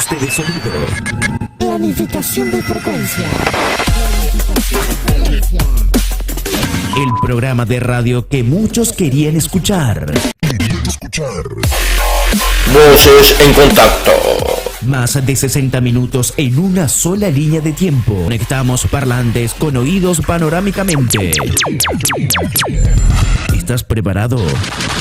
ajuste de sonido, planificación de frecuencia. el programa de radio que muchos querían escuchar. Voces en contacto. Más de 60 minutos en una sola línea de tiempo. Conectamos parlantes con oídos panorámicamente. ¿Estás preparado?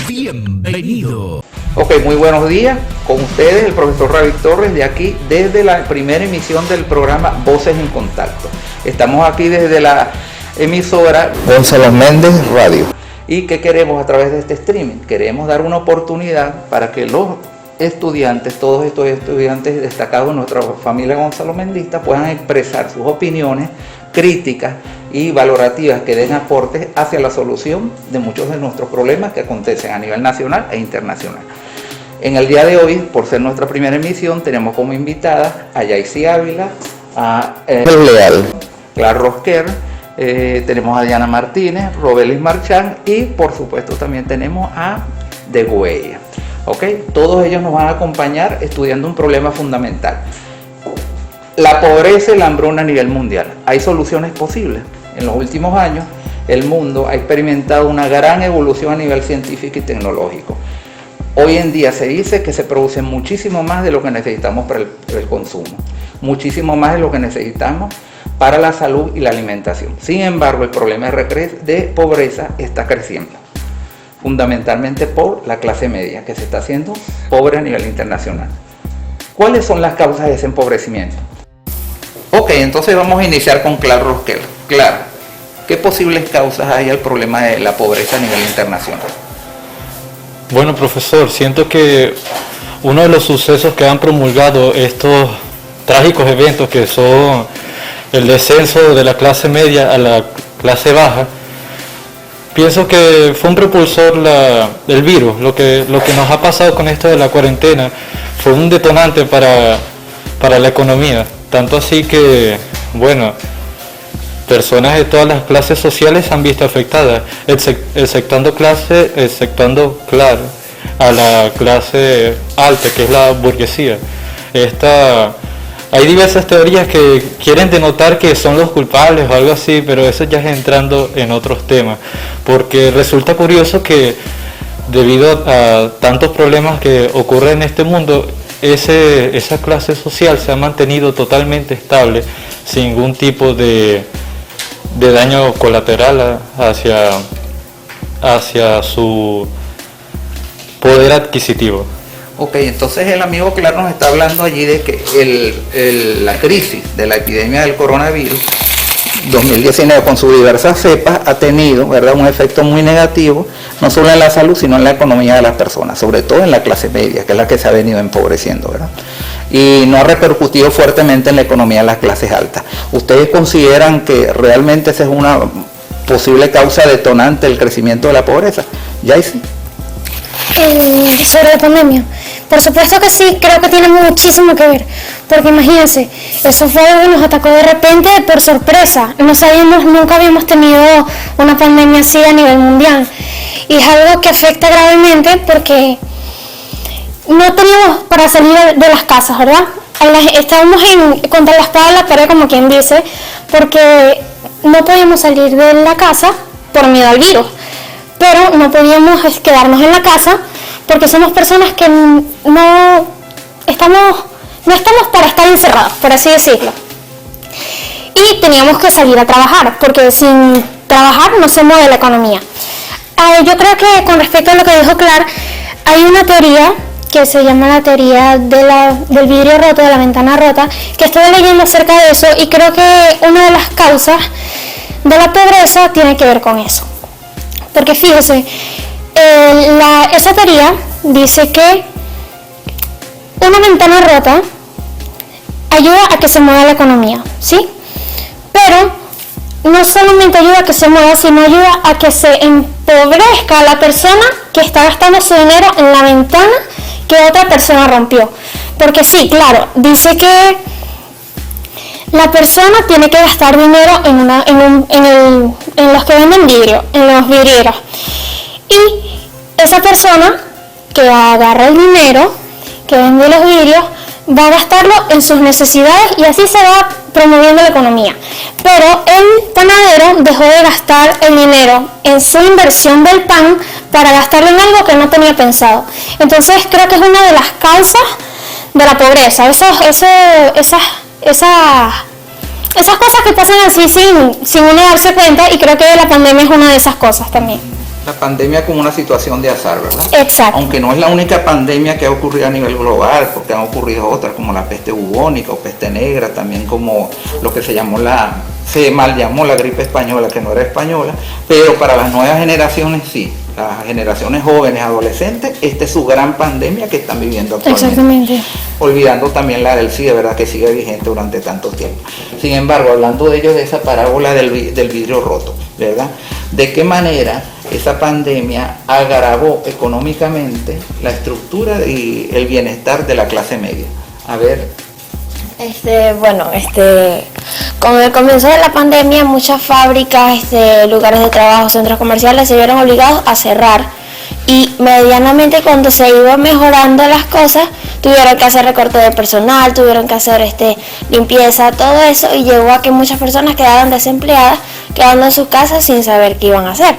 ¡Bienvenido! Ok, muy buenos días. Con ustedes el profesor Ravi Torres de aquí desde la primera emisión del programa Voces en Contacto. Estamos aquí desde la emisora Gonzalo Méndez Radio. ¿Y qué queremos a través de este streaming? Queremos dar una oportunidad para que los estudiantes, todos estos estudiantes destacados de nuestra familia Gonzalo Mendista puedan expresar sus opiniones críticas y valorativas que den aportes hacia la solución de muchos de nuestros problemas que acontecen a nivel nacional e internacional. En el día de hoy, por ser nuestra primera emisión, tenemos como invitada a Yaisy Ávila, a Leal, Clara Rosquer, tenemos a Diana Martínez, Robelis Marchán y por supuesto también tenemos a De Güeya. ¿Okay? Todos ellos nos van a acompañar estudiando un problema fundamental. La pobreza y la hambruna a nivel mundial. ¿Hay soluciones posibles? En los últimos años, el mundo ha experimentado una gran evolución a nivel científico y tecnológico. Hoy en día se dice que se produce muchísimo más de lo que necesitamos para el consumo, muchísimo más de lo que necesitamos para la salud y la alimentación. Sin embargo, el problema de pobreza está creciendo, fundamentalmente por la clase media, que se está haciendo pobre a nivel internacional. ¿Cuáles son las causas de ese empobrecimiento? Ok, entonces vamos a iniciar con Clara Rosquer. Clara, ¿qué posibles causas hay al problema de la pobreza a nivel internacional? Bueno, profesor, siento que uno de los sucesos que han promulgado estos trágicos eventos, que son el descenso de la clase media a la clase baja, pienso que fue un propulsor el virus. Lo que nos ha pasado con esto de la cuarentena fue un detonante para la economía. Tanto así que, bueno, personas de todas las clases sociales se han visto afectadas, exceptuando, claro, a la clase alta, que es la burguesía. Hay diversas teorías que quieren denotar que son los culpables o algo así, pero eso ya es entrando en otros temas, porque resulta curioso que debido a tantos problemas que ocurren en este mundo, esa clase social se ha mantenido totalmente estable, sin ningún tipo de daño colateral hacia su poder adquisitivo. Ok, entonces el amigo Clark nos está hablando allí de que la crisis de la epidemia del coronavirus 2019 con sus diversas cepas ha tenido, ¿verdad?, un efecto muy negativo, no solo en la salud, sino en la economía de las personas, sobre todo en la clase media, que es la que se ha venido empobreciendo, ¿verdad? Y no ha repercutido fuertemente en la economía de las clases altas. ¿Ustedes consideran que realmente esa es una posible causa detonante del crecimiento de la pobreza? ¿Yaisy? Sobre la pandemia, por supuesto que sí, creo que tiene muchísimo que ver, porque imagínense, eso fue algo que nos atacó de repente por sorpresa, nunca habíamos tenido una pandemia así a nivel mundial, y es algo que afecta gravemente porque no teníamos para salir de las casas, ¿verdad? Estábamos contra la espada de la pared, como quien dice, porque no podíamos salir de la casa por miedo al virus. Pero no podíamos quedarnos en la casa porque somos personas que no estamos para estar encerrados, por así decirlo. Y teníamos que salir a trabajar, porque sin trabajar no se mueve la economía. Yo creo que con respecto a lo que dijo Clark, hay una teoría que se llama la teoría del vidrio roto, de la ventana rota, que estoy leyendo acerca de eso y creo que una de las causas de la pobreza tiene que ver con eso. Porque fíjese, esa teoría dice que una ventana rota ayuda a que se mueva la economía, ¿sí? Pero no solamente ayuda a que se mueva, sino ayuda a que se empobrezca a la persona que está gastando su dinero en la ventana que otra persona rompió. Porque sí, claro, dice que la persona tiene que gastar dinero en los que venden vidrio, en los vidrieros. Y esa persona que agarra el dinero, que vende los vidrios, va a gastarlo en sus necesidades y así se va promoviendo la economía. Pero el panadero dejó de gastar el dinero en su inversión del pan para gastarlo en algo que no tenía pensado. Entonces creo que es una de las causas de la pobreza, esas cosas que pasan así sin uno darse cuenta, y creo que la pandemia es una de esas cosas también. La pandemia como una situación de azar, ¿verdad? Exacto. Aunque no es la única pandemia que ha ocurrido a nivel global, porque han ocurrido otras como la peste bubónica o peste negra, también como lo que se mal llamó la gripe española, que no era española, pero para las nuevas generaciones sí, las generaciones jóvenes, adolescentes, esta es su gran pandemia que están viviendo actualmente. Exactamente. Olvidando también la del SIDA, ¿verdad? Que sigue vigente durante tanto tiempo. Sin embargo, hablando de ello, de esa parábola del vidrio roto, ¿verdad? ¿De qué manera esa pandemia agravó económicamente la estructura y el bienestar de la clase media? A ver. Con el comienzo de la pandemia, muchas fábricas, lugares de trabajo, centros comerciales se vieron obligados a cerrar, y medianamente cuando se iban mejorando las cosas, tuvieron que hacer recorte de personal, tuvieron que hacer limpieza, todo eso, y llegó a que muchas personas quedaron desempleadas, quedando en sus casas sin saber qué iban a hacer,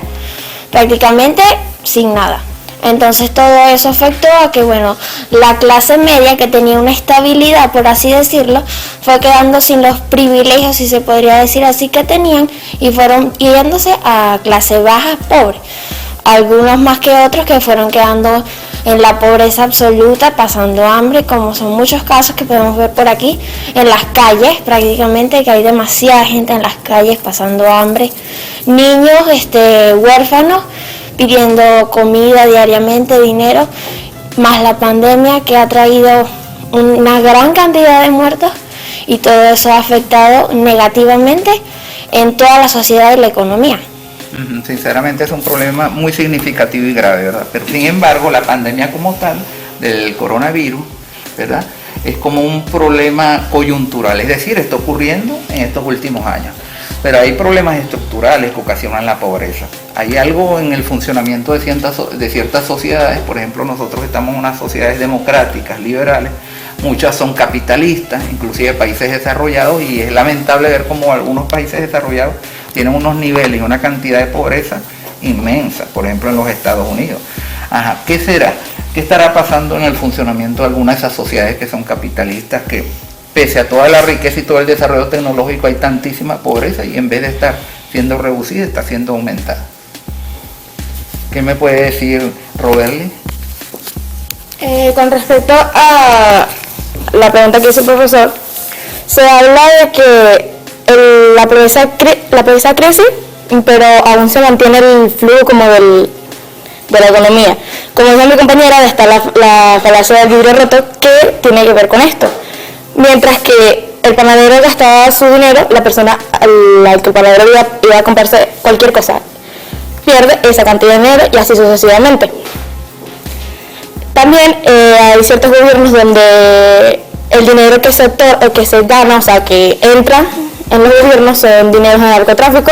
prácticamente sin nada. Entonces todo eso afectó a que, la clase media, que tenía una estabilidad, por así decirlo, fue quedando sin los privilegios, si se podría decir así, que tenían, y fueron yéndose a clase baja, pobre. Algunos más que otros que fueron quedando en la pobreza absoluta, pasando hambre, como son muchos casos que podemos ver por aquí, en las calles prácticamente, que hay demasiada gente en las calles pasando hambre, niños huérfanos, pidiendo comida diariamente, dinero, más la pandemia que ha traído una gran cantidad de muertos, y todo eso ha afectado negativamente en toda la sociedad y la economía. Sinceramente es un problema muy significativo y grave, ¿verdad? Pero sin embargo, la pandemia como tal del coronavirus, ¿verdad?, es como un problema coyuntural, es decir, está ocurriendo en estos últimos años. Pero hay problemas estructurales que ocasionan la pobreza. Hay algo en el funcionamiento de ciertas sociedades, por ejemplo, nosotros estamos en unas sociedades democráticas, liberales, muchas son capitalistas, inclusive países desarrollados, y es lamentable ver cómo algunos países desarrollados tienen unos niveles y una cantidad de pobreza inmensa, por ejemplo en los Estados Unidos. ¿Qué será? ¿Qué estará pasando en el funcionamiento de algunas de esas sociedades que son capitalistas, que pese a toda la riqueza y todo el desarrollo tecnológico hay tantísima pobreza, y en vez de estar siendo reducida, está siendo aumentada? ¿Qué me puede decir Roberly? Con respecto a la pregunta que hizo el profesor, se habla de que la pobreza crece, pero aún se mantiene el flujo como de la economía. Como dijo mi compañera, está la falacia del vidrio roto, que tiene que ver con esto. Mientras que el panadero gastaba su dinero, la persona al que el panadero iba a comprarse cualquier cosa pierde esa cantidad de dinero, y así sucesivamente. También hay ciertos gobiernos donde el dinero que se gana, o sea, que entra en los gobiernos, son dineros de narcotráfico,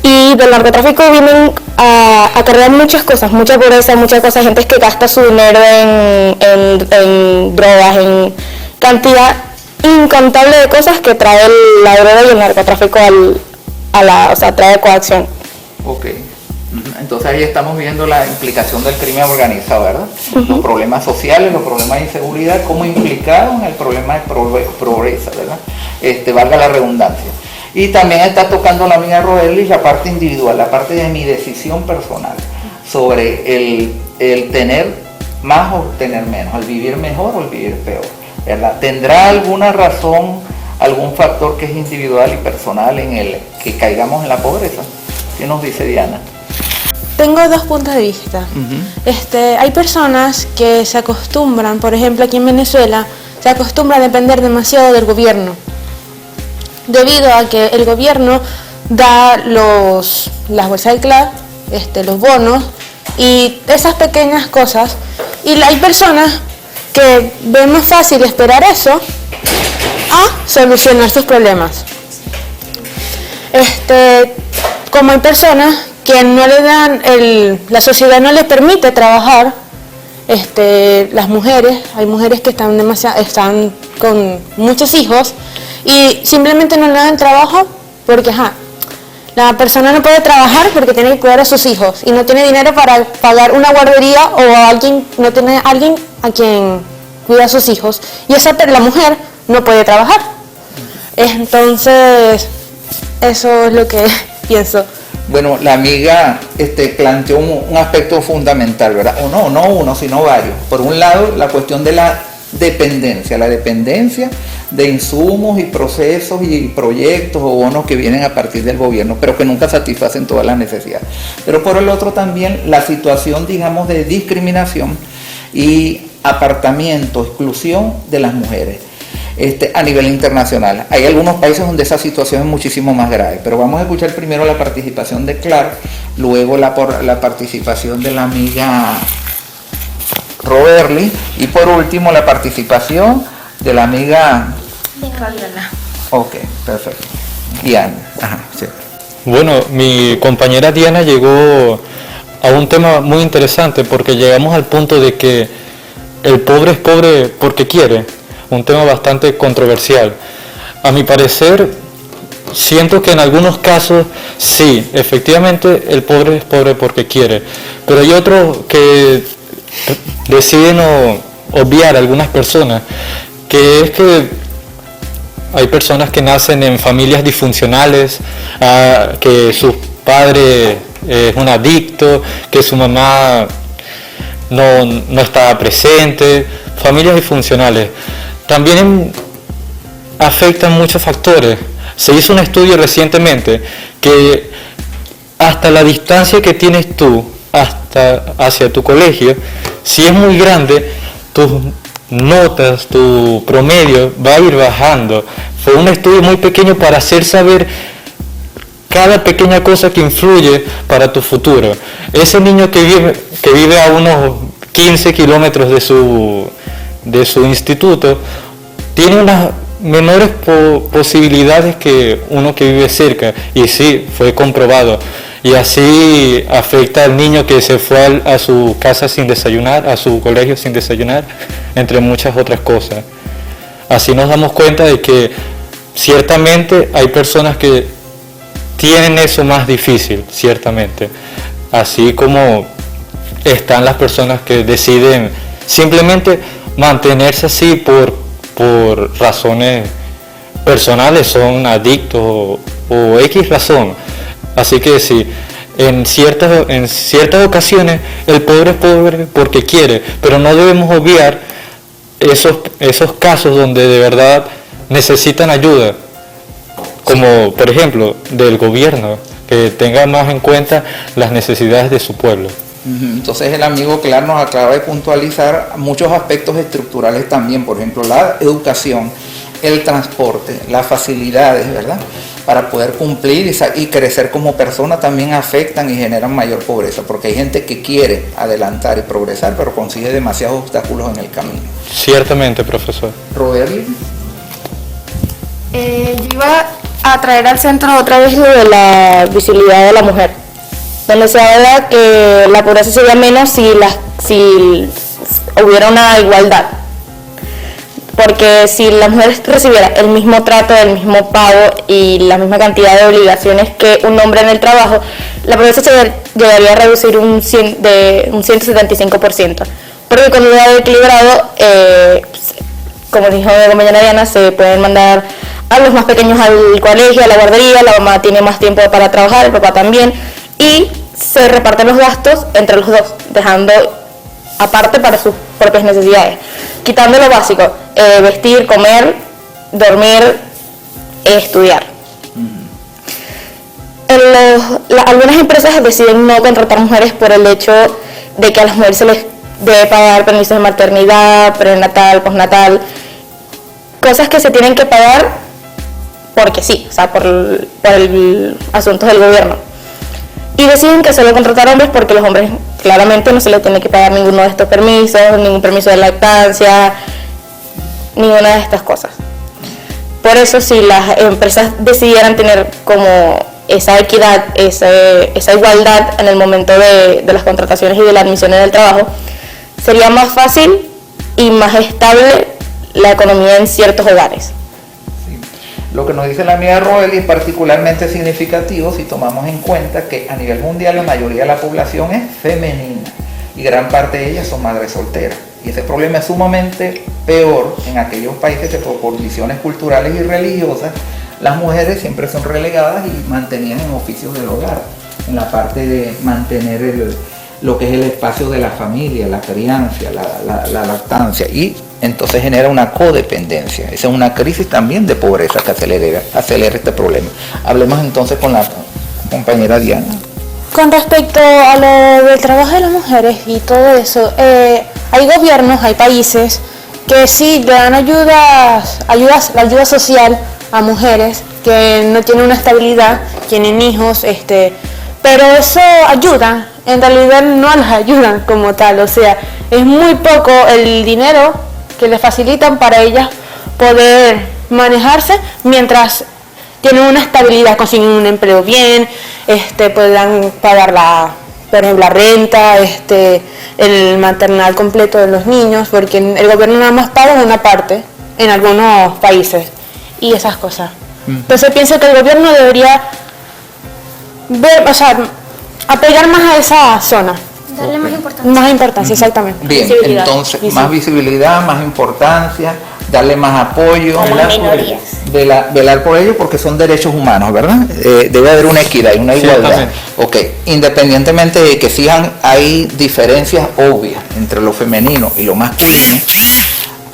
y del narcotráfico vienen a acarrear muchas cosas, mucha pobreza, muchas cosas, gente que gasta su dinero en drogas, en cantidad incontable de cosas que trae la droga y el narcotráfico trae coacción. Ok. Entonces ahí estamos viendo la implicación del crimen organizado, ¿verdad? Los problemas sociales, los problemas de inseguridad, como implicados en el problema de pobreza, ¿verdad? Valga la redundancia. Y también está tocando la amiga Roberly la parte individual, la parte de mi decisión personal sobre el tener más o tener menos, el vivir mejor o el vivir peor, ¿verdad? ¿Tendrá alguna razón, algún factor que es individual y personal en el que caigamos en la pobreza? ¿Qué nos dice Diana? Tengo dos puntos de vista. Hay personas que se acostumbran, por ejemplo aquí en Venezuela, se acostumbran a depender demasiado del gobierno, debido a que el gobierno da las bolsas de CLAD, los bonos y esas pequeñas cosas, y hay personas que ven más fácil esperar eso a solucionar sus problemas. Como hay personas que no le dan, la sociedad no les permite trabajar, las mujeres, hay mujeres que están con muchos hijos y simplemente no le dan trabajo porque la persona no puede trabajar porque tiene que cuidar a sus hijos y no tiene dinero para pagar una guardería o no tiene alguien a quien cuida a sus hijos y la mujer no puede trabajar. Entonces, eso es lo que pienso. Bueno, la amiga planteó un aspecto fundamental, ¿verdad? O no uno, sino varios. Por un lado, la cuestión de la dependencia de insumos y procesos y proyectos o bonos que vienen a partir del gobierno, pero que nunca satisfacen todas las necesidades. Pero por el otro también la situación, digamos, de discriminación y apartamiento, exclusión de las mujeres. A nivel internacional. Hay algunos países donde esa situación es muchísimo más grave, pero vamos a escuchar primero la participación de Clark, luego la participación de la amiga Roberly y por último la participación de la amiga Fabiola. Ok, perfecto. Diana. Ajá, sí. Bueno, mi compañera Diana llegó a un tema muy interesante porque llegamos al punto de que el pobre es pobre porque quiere. Un tema bastante controversial. A mi parecer, siento que en algunos casos sí, efectivamente el pobre es pobre porque quiere, pero hay otros que deciden obviar a algunas personas, que es que hay personas que nacen en familias disfuncionales, que su padre es un adicto, que su mamá no está presente, familias disfuncionales. También afectan muchos factores. Se hizo un estudio recientemente que hasta la distancia que tienes tú hacia tu colegio, si es muy grande, tus notas, tu promedio va a ir bajando. Fue un estudio muy pequeño para hacer saber cada pequeña cosa que influye para tu futuro. Ese niño que vive a unos 15 kilómetros de su instituto, tiene unas menores posibilidades que uno que vive cerca, y sí, fue comprobado. Y así afecta al niño que se fue a su casa sin desayunar, a su colegio sin desayunar, entre muchas otras cosas. Así nos damos cuenta de que ciertamente hay personas que tienen eso más difícil, ciertamente. Así como están las personas que deciden simplemente mantenerse así por razones personales, son adictos o X razón. Así que sí, en ciertas ocasiones el pobre es pobre porque quiere, pero no debemos obviar esos casos donde de verdad necesitan ayuda, como por ejemplo del gobierno, que tenga más en cuenta las necesidades de su pueblo. Entonces el amigo Clark nos acaba de puntualizar muchos aspectos estructurales también, por ejemplo la educación, el transporte, las facilidades, ¿verdad? Para poder cumplir y crecer como persona también afectan y generan mayor pobreza, porque hay gente que quiere adelantar y progresar, pero consigue demasiados obstáculos en el camino. Ciertamente, profesor. Roberly. Yo iba a traer al centro otra vez lo de la visibilidad de la mujer, donde se habla que la pobreza sería menos si hubiera una igualdad. Porque si la mujer recibiera el mismo trato, el mismo pago y la misma cantidad de obligaciones que un hombre en el trabajo, la pobreza se llegaría a reducir un 175%. Porque cuando ya equilibrado, como dijo mi compañera Diana, se pueden mandar a los más pequeños al colegio, a la guardería, la mamá tiene más tiempo para trabajar, el papá también, y se reparten los gastos entre los dos, dejando aparte para sus propias necesidades, quitando lo básico, vestir, comer, dormir, estudiar. Algunas empresas deciden no contratar mujeres por el hecho de que a las mujeres se les debe pagar permisos de maternidad, prenatal, postnatal, cosas que se tienen que pagar porque sí, o sea, por el asunto del gobierno. Y deciden que solo contratar hombres porque los hombres claramente no se les tiene que pagar ninguno de estos permisos, ningún permiso de lactancia, ninguna de estas cosas. Por eso, si las empresas decidieran tener como esa equidad, esa igualdad en el momento de las contrataciones y de la admisión en el trabajo, sería más fácil y más estable la economía en ciertos hogares. Lo que nos dice la amiga Roel es particularmente significativo si tomamos en cuenta que a nivel mundial la mayoría de la población es femenina y gran parte de ellas son madres solteras. Y ese problema es sumamente peor en aquellos países que por condiciones culturales y religiosas las mujeres siempre son relegadas y mantenidas en oficios del hogar, en la parte de mantener lo que es el espacio de la familia, la crianza, la lactancia, y entonces genera una codependencia. Esa es una crisis también de pobreza que acelera este problema. Hablemos entonces con la compañera Diana. Con respecto a lo del trabajo de las mujeres y todo eso, hay gobiernos, hay países que sí le dan ayuda social a mujeres que no tienen una estabilidad, tienen hijos, pero eso ayuda, en realidad no las ayudan como tal, o sea, es muy poco el dinero que les facilitan para ellas poder manejarse mientras tienen una estabilidad, consiguen un empleo bien, puedan pagar por ejemplo, la renta, el maternal completo de los niños, porque el gobierno nada más paga una parte en algunos países y esas cosas. Entonces pienso que el gobierno debería apoyar más a esa zona. Darle más importancia. Más importancia, exactamente. Bien, entonces más visibilidad, más importancia, darle más apoyo, velar por ello porque son derechos humanos, ¿verdad? Debe haber una equidad y una igualdad. Ok, independientemente de que sí hay diferencias obvias entre lo femenino y lo masculino,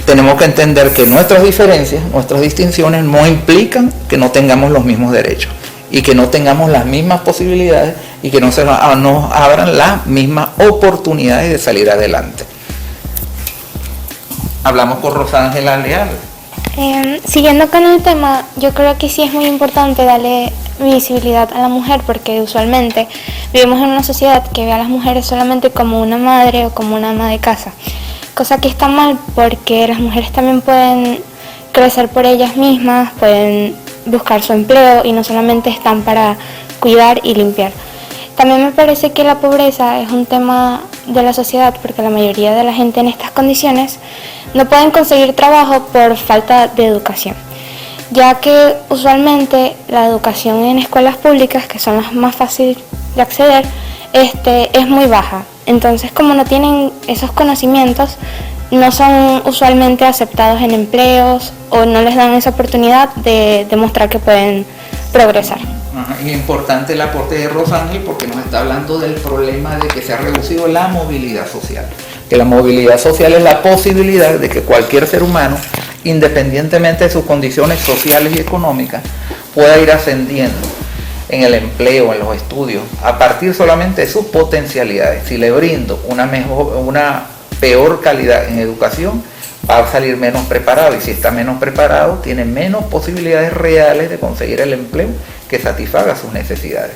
tenemos que entender que nuestras diferencias, nuestras distinciones no implican que no tengamos los mismos derechos y que no tengamos las mismas posibilidades y que no nos abran las mismas oportunidades de salir adelante. Hablamos con Rosángela Leal. Siguiendo con el tema, yo creo que sí es muy importante darle visibilidad a la mujer porque usualmente vivimos en una sociedad que ve a las mujeres solamente como una madre o como una ama de casa, cosa que está mal porque las mujeres también pueden crecer por ellas mismas, pueden buscar su empleo y no solamente están para cuidar y limpiar. También me parece que la pobreza es un tema de la sociedad porque la mayoría de la gente en estas condiciones no pueden conseguir trabajo por falta de educación, ya que usualmente la educación en escuelas públicas, que son las más fáciles de acceder, es muy baja. Entonces, como no tienen esos conocimientos, no son usualmente aceptados en empleos o no les dan esa oportunidad de demostrar que pueden progresar. Es importante el aporte de Rosángel porque nos está hablando del problema de que se ha reducido la movilidad social. Que la movilidad social es la posibilidad de que cualquier ser humano, independientemente de sus condiciones sociales y económicas, pueda ir ascendiendo en el empleo, en los estudios, a partir solamente de sus potencialidades. Si le brindo una peor calidad en educación, va a salir menos preparado, y si está menos preparado, tiene menos posibilidades reales de conseguir el empleo que satisfaga sus necesidades.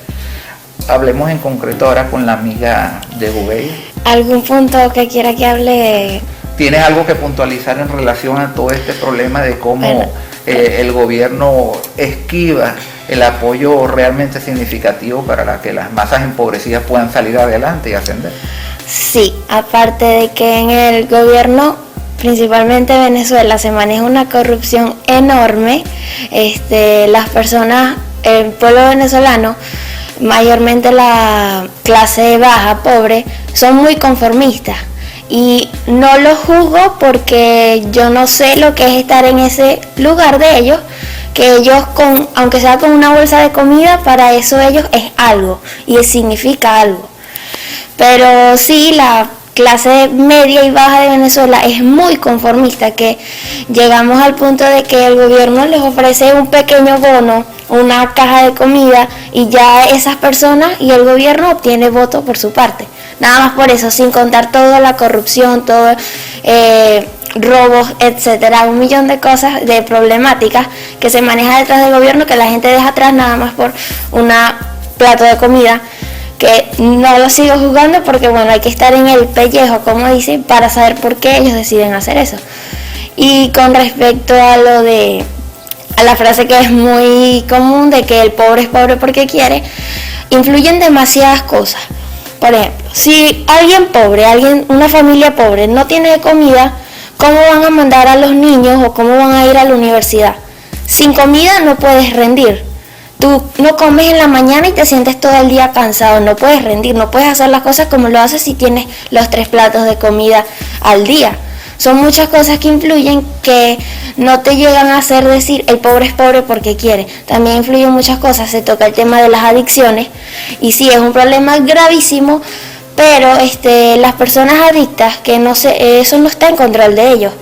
Hablemos en concreto ahora con la amiga de Gubey. ¿Algún punto que quiera que hable? ¿Tienes algo que puntualizar en relación a todo este problema de cómo el gobierno esquiva el apoyo realmente significativo para que las masas empobrecidas puedan salir adelante y ascender? Sí, aparte de que en el gobierno, principalmente Venezuela, se maneja una corrupción enorme, las personas, el pueblo venezolano, mayormente la clase baja, pobre, son muy conformistas. Y no los juzgo porque yo no sé lo que es estar en ese lugar de ellos, que ellos, aunque sea con una bolsa de comida, para eso ellos es algo y significa algo. Pero sí, la clase media y baja de Venezuela es muy conformista, que llegamos al punto de que el gobierno les ofrece un pequeño bono, una caja de comida, y ya esas personas y el gobierno obtiene votos por su parte. Nada más por eso, sin contar toda la corrupción, todo robos, etcétera, 1.000.000 de cosas, de problemáticas que se maneja detrás del gobierno, que la gente deja atrás nada más por un plato de comida, que no lo sigo juzgando porque bueno, hay que estar en el pellejo, como dicen, para saber por qué ellos deciden hacer eso. Y con respecto a la frase que es muy común de que el pobre es pobre porque quiere, influyen demasiadas cosas. Por ejemplo, si alguien pobre, una familia pobre no tiene comida, ¿cómo van a mandar a los niños o cómo van a ir a la universidad? Sin comida no puedes rendir. Tú no comes en la mañana y te sientes todo el día cansado, no puedes rendir, no puedes hacer las cosas como lo haces si tienes los 3 platos de comida al día. Son muchas cosas que influyen que no te llegan a hacer decir el pobre es pobre porque quiere. También influyen muchas cosas, se toca el tema de las adicciones y sí, es un problema gravísimo, pero las personas adictas, que eso no está en control de ellos.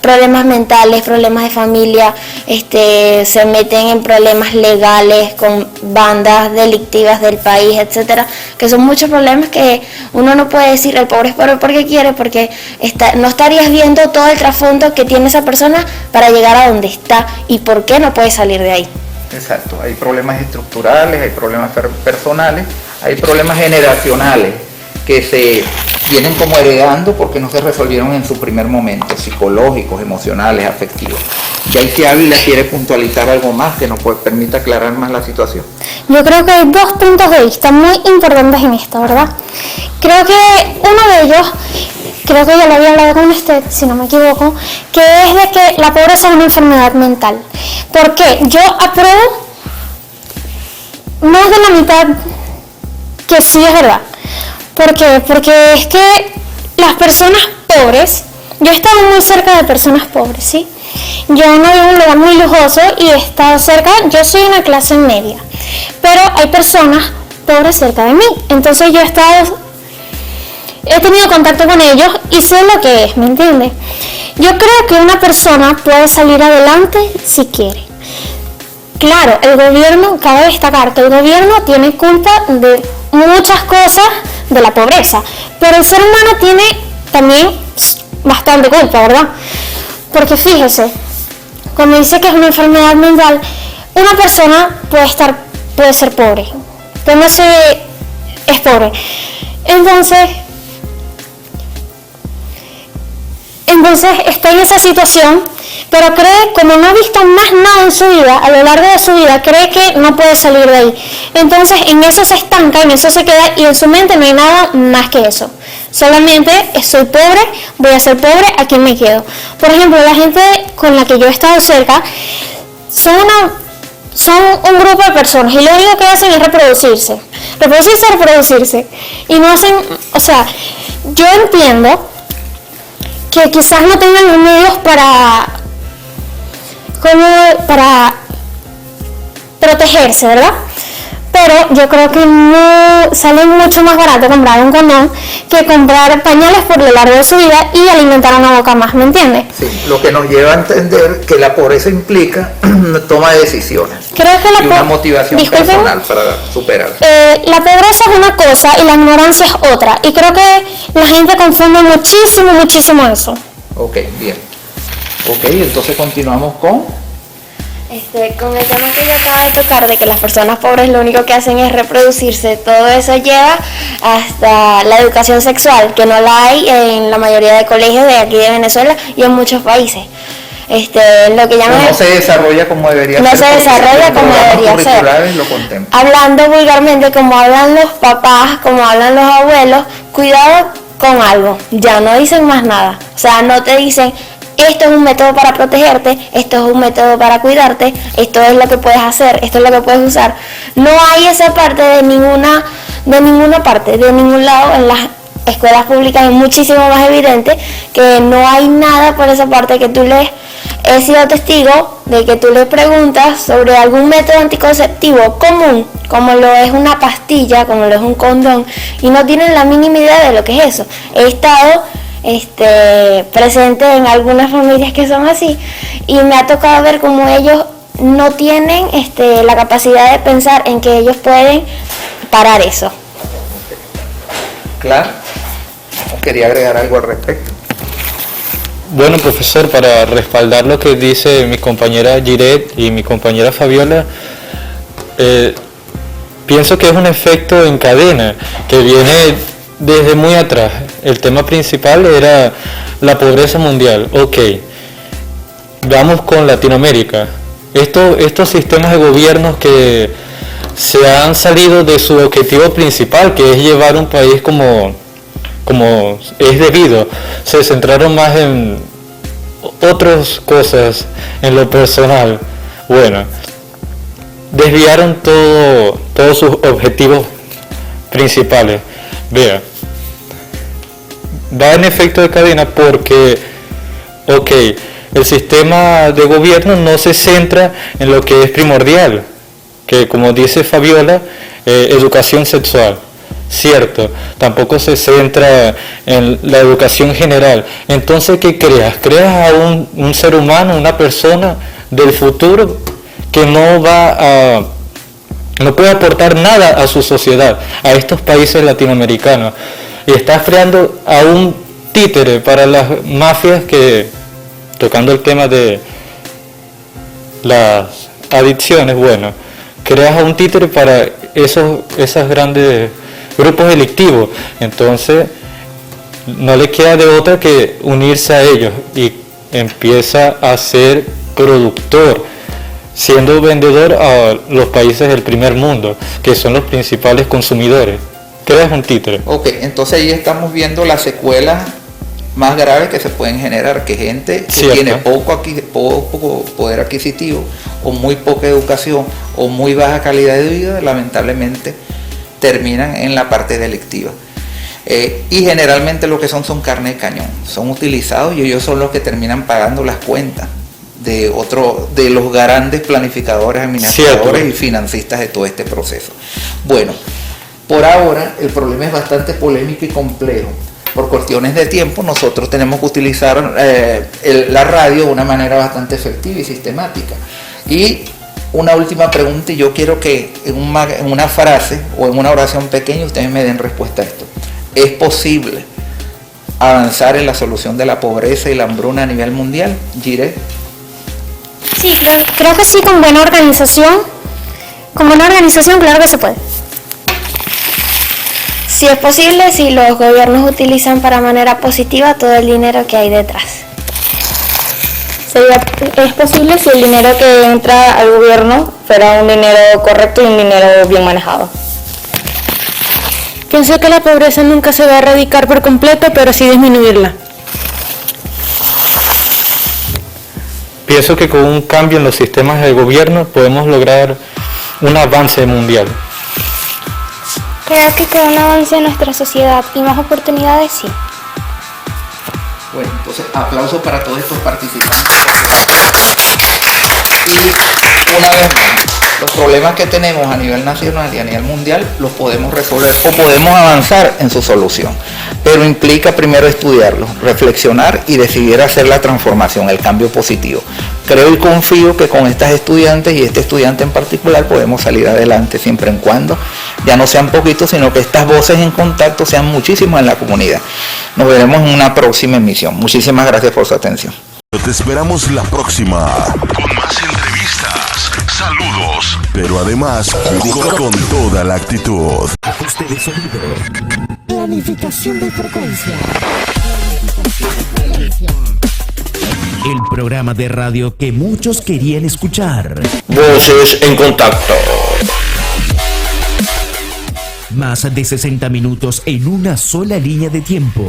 Problemas mentales, problemas de familia, se meten en problemas legales con bandas delictivas del país, etcétera, que son muchos problemas que uno no puede decir el pobre es pobre porque quiere, porque no estarías viendo todo el trasfondo que tiene esa persona para llegar a donde está y por qué no puede salir de ahí. Exacto, hay problemas estructurales, hay problemas personales, hay problemas generacionales que se vienen como heredando porque no se resolvieron en su primer momento, psicológicos, emocionales, afectivos. Y ahí si Ávila quiere puntualizar algo más que nos permita aclarar más la situación. Yo creo que hay 2 puntos de vista muy importantes en esto, ¿verdad? Creo que uno de ellos, creo que ya lo había hablado con usted, si no me equivoco, que es de que la pobreza es una enfermedad mental. ¿Por qué? Yo apruebo más de la mitad que sí es verdad. ¿Por qué? Porque es que las personas pobres, yo he estado muy cerca de personas pobres, ¿sí? Yo no vivo en un lugar muy lujoso y he estado cerca, yo soy una clase media, pero hay personas pobres cerca de mí, entonces he tenido contacto con ellos y sé lo que es, ¿me entiendes? Yo creo que una persona puede salir adelante si quiere. Claro, el gobierno, cabe destacar que el gobierno tiene culpa de muchas cosas de la pobreza, pero el ser humano tiene también bastante culpa, ¿verdad? Porque fíjese, como dice que es una enfermedad mental, una persona puede ser pobre, pero no es pobre. Entonces está en esa situación, pero cree, como no ha visto más nada en su vida, a lo largo de su vida, cree que no puede salir de ahí. Entonces en eso se estanca, en eso se queda y en su mente no hay nada más que eso. Solamente soy pobre, voy a ser pobre, aquí me quedo. Por ejemplo, la gente con la que yo he estado cerca son un grupo de personas y lo único que hacen es reproducirse. Y no hacen, yo entiendo que quizás no tengan los medios para protegerse, ¿verdad? Pero yo creo que sale mucho más barato comprar un condón que comprar pañales por lo largo de su vida y alimentar una boca más, ¿me entiendes? Sí, lo que nos lleva a entender que la pobreza implica una toma de decisiones. Creo que una motivación personal para superar. La pobreza es una cosa y la ignorancia es otra. Y creo que la gente confunde muchísimo eso. Ok, bien. Ok, entonces continuamos con el tema que yo acabo de tocar, de que las personas pobres lo único que hacen es reproducirse. Todo eso lleva hasta la educación sexual, que no la hay en la mayoría de colegios de aquí de Venezuela y en muchos países. Lo que llaman no se desarrolla como debería ser. No se desarrolla como debería ser. Lo contemplan. Hablando vulgarmente, como hablan los papás, como hablan los abuelos, cuidado con algo, ya no dicen más nada. O sea, no te dicen, esto es un método para protegerte, esto es un método para cuidarte, esto es lo que puedes hacer, esto es lo que puedes usar. No hay esa parte de ninguna parte, de ningún lado. En las escuelas públicas es muchísimo más evidente que no hay nada por esa parte, que tú he sido testigo de que tú le preguntas sobre algún método anticonceptivo común, como lo es una pastilla, como lo es un condón, y no tienen la mínima idea de lo que es eso. He estado presente en algunas familias que son así y me ha tocado ver cómo ellos no tienen la capacidad de pensar en que ellos pueden parar eso. Claro, quería agregar algo al respecto. Bueno, profesor, para respaldar lo que dice mi compañera Giret y mi compañera Fabiola, pienso que es un efecto en cadena que viene desde muy atrás. El tema principal era la pobreza mundial. Ok, vamos con Latinoamérica. Estos sistemas de gobiernos que se han salido de su objetivo principal, que es llevar un país como es debido. Se centraron más en otras cosas, en lo personal. Bueno, desviaron todos sus objetivos principales. Vea, va en efecto de cadena porque, el sistema de gobierno no se centra en lo que es primordial, que como dice Fabiola, educación sexual, cierto, tampoco se centra en la educación general. Entonces, ¿qué creas? Creas a un ser humano, una persona del futuro que no puede aportar nada a su sociedad, a estos países latinoamericanos, y estás creando a un títere para las mafias que, tocando el tema de las adicciones, bueno, creas a un títere para esos grandes grupos delictivos. Entonces no le queda de otra que unirse a ellos y empieza a ser productor, siendo vendedor a los países del primer mundo, que son los principales consumidores. Creas un títere. Ok, entonces ahí estamos viendo las secuelas más graves que se pueden generar, que gente que tiene poco poder adquisitivo o muy poca educación o muy baja calidad de vida, lamentablemente terminan en la parte delictiva. Y generalmente lo que son carne de cañón, son utilizados y ellos son los que terminan pagando las cuentas de los grandes planificadores, administradores y financistas de todo este proceso. Bueno, por ahora el problema es bastante polémico y complejo. Por cuestiones de tiempo nosotros tenemos que utilizar la radio de una manera bastante efectiva y sistemática. Y una última pregunta, y yo quiero que en una frase o en una oración pequeña ustedes me den respuesta a esto. ¿Es posible avanzar en la solución de la pobreza y la hambruna a nivel mundial? Jiré. Sí, creo que sí, con buena organización. Con buena organización, claro que se puede. Si es posible, si los gobiernos utilizan para manera positiva todo el dinero que hay detrás. Es posible si el dinero que entra al gobierno fuera un dinero correcto y un dinero bien manejado. Pienso que la pobreza nunca se va a erradicar por completo, pero sí disminuirla. Pienso que con un cambio en los sistemas de gobierno podemos lograr un avance mundial. Creo que con un avance en nuestra sociedad y más oportunidades, sí. Bueno, entonces aplausos para todos estos participantes. Y una vez más, los problemas que tenemos a nivel nacional y a nivel mundial los podemos resolver o podemos avanzar en su solución. Pero implica primero estudiarlos, reflexionar y decidir hacer la transformación, el cambio positivo. Creo y confío que con estas estudiantes y este estudiante en particular podemos salir adelante siempre y cuando ya no sean poquitos, sino que estas voces en contacto sean muchísimas en la comunidad. Nos veremos en una próxima emisión. Muchísimas gracias por su atención. Te esperamos la próxima con más entrevistas, saludos, pero además con toda la actitud. Ajuste de sonido. Planificación de frecuencia. El programa de radio que muchos querían escuchar. Voces en contacto. Más de 60 minutos en una sola línea de tiempo.